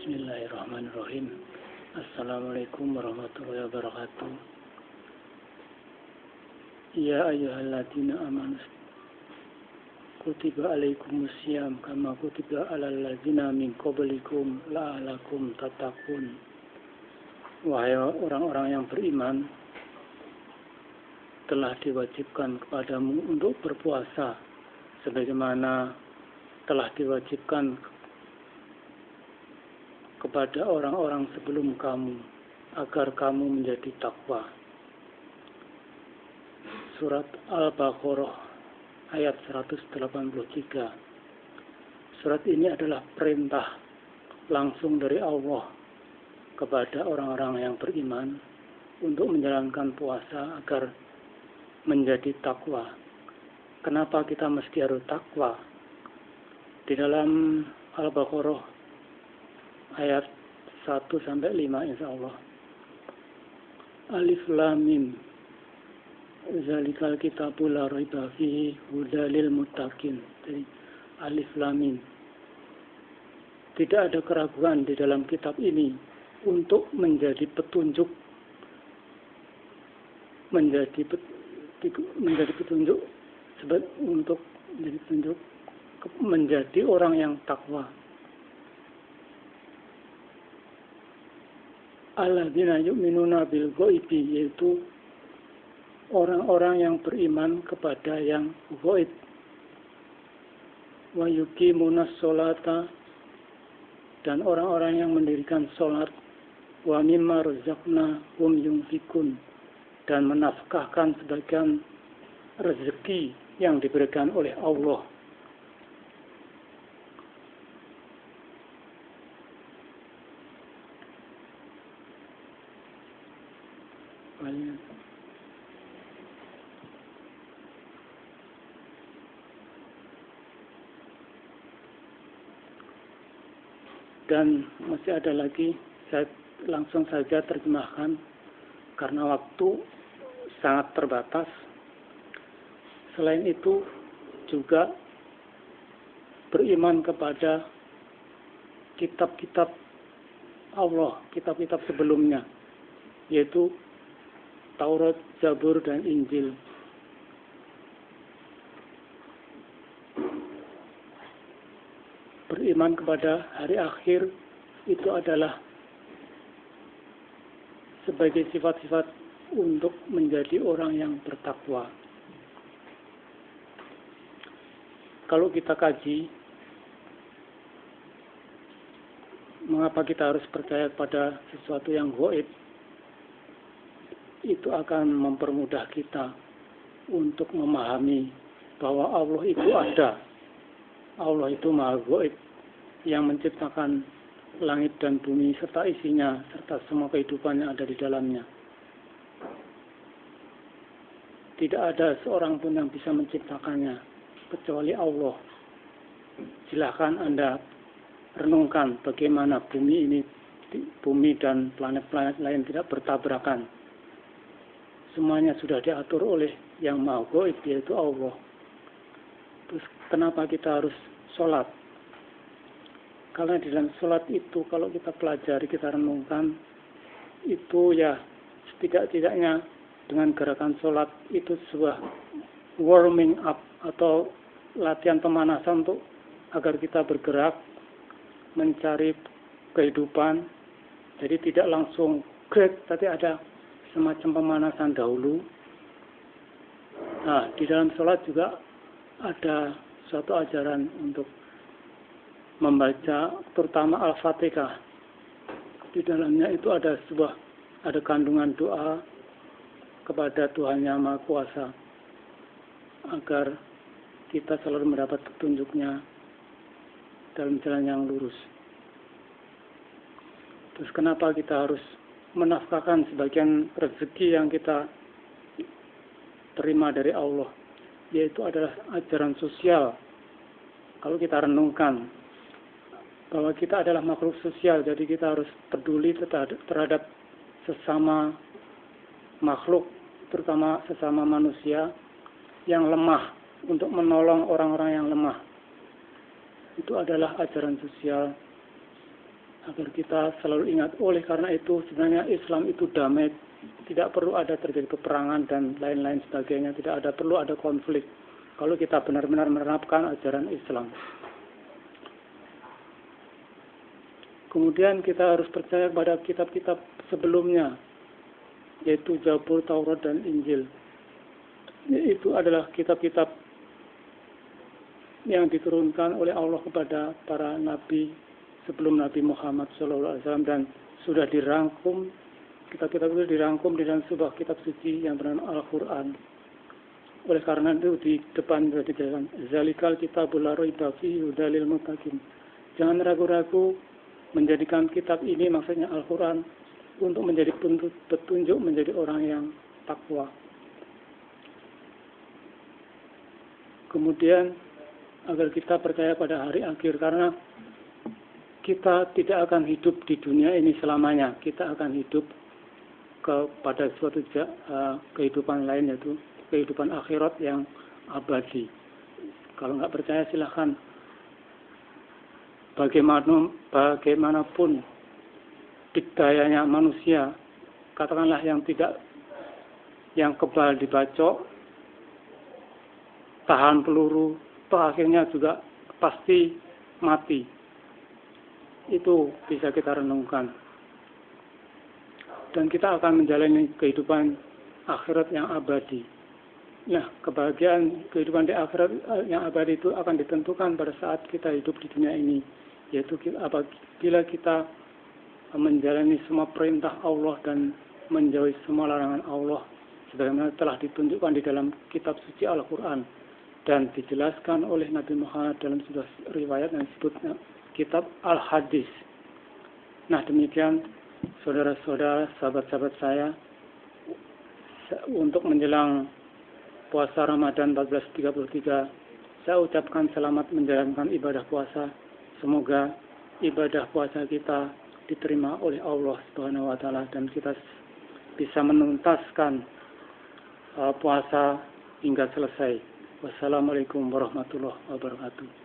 Bismillahirrahmanirrahim. Assalamualaikum warahmatullahi wabarakatuh. Ya ayyuhalladzina amanu kutiba alaikumusiyam kama kutiba alal ladzina min qablikum la'alakum tattaqun. Wahai orang-orang yang beriman, telah diwajibkan kepadamu untuk berpuasa sebagaimana telah diwajibkan kepada orang-orang sebelum kamu, agar kamu menjadi takwa. Surat Al-Baqarah ayat 183. Surat ini adalah perintah langsung dari Allah kepada orang-orang yang beriman untuk menjalankan puasa agar menjadi takwa. Kenapa kita mesti harus takwa? Di dalam Al-Baqarah ayat 1-5 insyaallah. Alif Lam Mim. Zalikal kitabul la raiba fihi hudalil muttaqin. Jadi Alif Lam Mim. Tidak ada keraguan di dalam kitab ini untuk menjadi petunjuk menjadi orang yang takwa. Alladzina yu'minuna bil ghaibi, yaitu orang-orang yang beriman kepada yang ghaib. Wa yuqimunas sholata, dan orang-orang yang mendirikan salat. Wa mimma razaqnahum yunfikun, dan menafkahkan sebagian rezeki yang diberikan oleh Allah. Dan masih ada lagi, saya langsung saja terjemahkan karena waktu sangat terbatas. Selain itu juga beriman kepada kitab-kitab Allah, kitab-kitab sebelumnya, yaitu Taurat, Zabur, dan Injil. Beriman kepada hari akhir itu adalah sebagai sifat-sifat untuk menjadi orang yang bertakwa. Kalau kita kaji, mengapa kita harus percaya pada sesuatu yang gaib? Itu akan mempermudah kita untuk memahami bahwa Allah itu ada. Allah itu Maha Gaib yang menciptakan langit dan bumi serta isinya, serta semua kehidupan yang ada di dalamnya. Tidak ada seorang pun yang bisa menciptakannya kecuali Allah. Silahkan Anda renungkan bagaimana bumi dan planet-planet lain tidak bertabrakan. Semuanya sudah diatur oleh yang Maha Gaib, yaitu Allah. Terus kenapa kita harus sholat? Karena di dalam sholat itu, kalau kita pelajari, kita renungkan, itu ya setidak-tidaknya dengan gerakan sholat itu sebuah warming up atau latihan pemanasan untuk agar kita bergerak mencari kehidupan. Jadi tidak langsung gerak, tapi ada semacam pemanasan dahulu. Nah, di dalam sholat juga ada suatu ajaran untuk membaca terutama Al-Fatihah. Di dalamnya itu ada kandungan doa kepada Tuhan Yang Maha Kuasa agar kita selalu mendapat petunjuknya dalam jalan yang lurus. Terus kenapa kita harus menafkahkan sebagian rezeki yang kita terima dari Allah, yaitu adalah ajaran sosial. Kalau kita renungkan bahwa kita adalah makhluk sosial, jadi kita harus peduli terhadap sesama makhluk, terutama sesama manusia yang lemah, untuk menolong orang-orang yang lemah. Itu adalah ajaran sosial agar kita selalu ingat. Oleh karena itu sebenarnya Islam itu damai, tidak perlu ada terjadi peperangan dan lain-lain sebagainya, tidak ada perlu ada konflik kalau kita benar-benar menerapkan ajaran Islam. Kemudian kita harus percaya pada kitab-kitab sebelumnya, yaitu Zabur, Taurat, dan Injil. Itu adalah kitab-kitab yang diturunkan oleh Allah kepada para nabi sebelum Nabi Muhammad SAW, dan sudah dirangkum. Kitab-kitab itu dirangkum di dalam sebuah kitab suci yang bernama Al-Quran. Oleh karena itu di depan sudah dijelaskan, Zalikal kitabul la raiba fihi hudal lil muttaqin. Jangan ragu-ragu menjadikan kitab ini, maksudnya Al-Quran, untuk menjadi petunjuk menjadi orang yang takwa. Kemudian agar kita percaya pada hari akhir, karena kita tidak akan hidup di dunia ini selamanya. Kita akan hidup kepada suatu kehidupan lain, yaitu kehidupan akhirat yang abadi. Kalau nggak percaya silahkan. Bagaimanapun dikdayanya manusia, katakanlah yang kebal dibacok, tahan peluru, akhirnya juga pasti mati. Itu bisa kita renungkan. Dan kita akan menjalani kehidupan akhirat yang abadi. Nah, kebahagiaan kehidupan di akhirat yang abadi itu akan ditentukan pada saat kita hidup di dunia ini. Yaitu apabila kita menjalani semua perintah Allah dan menjauhi semua larangan Allah, sebagaimana telah ditunjukkan di dalam kitab suci Al-Quran dan dijelaskan oleh Nabi Muhammad dalam sebuah riwayat yang disebutnya kitab Al-Hadis. Nah, demikian saudara-saudara, sahabat-sahabat saya, untuk menjelang puasa Ramadan 1433, saya ucapkan selamat menjalankan ibadah puasa. Semoga ibadah puasa kita diterima oleh Allah Subhanahu wa taala dan kita bisa menuntaskan puasa hingga selesai. Wassalamualaikum warahmatullahi wabarakatuh.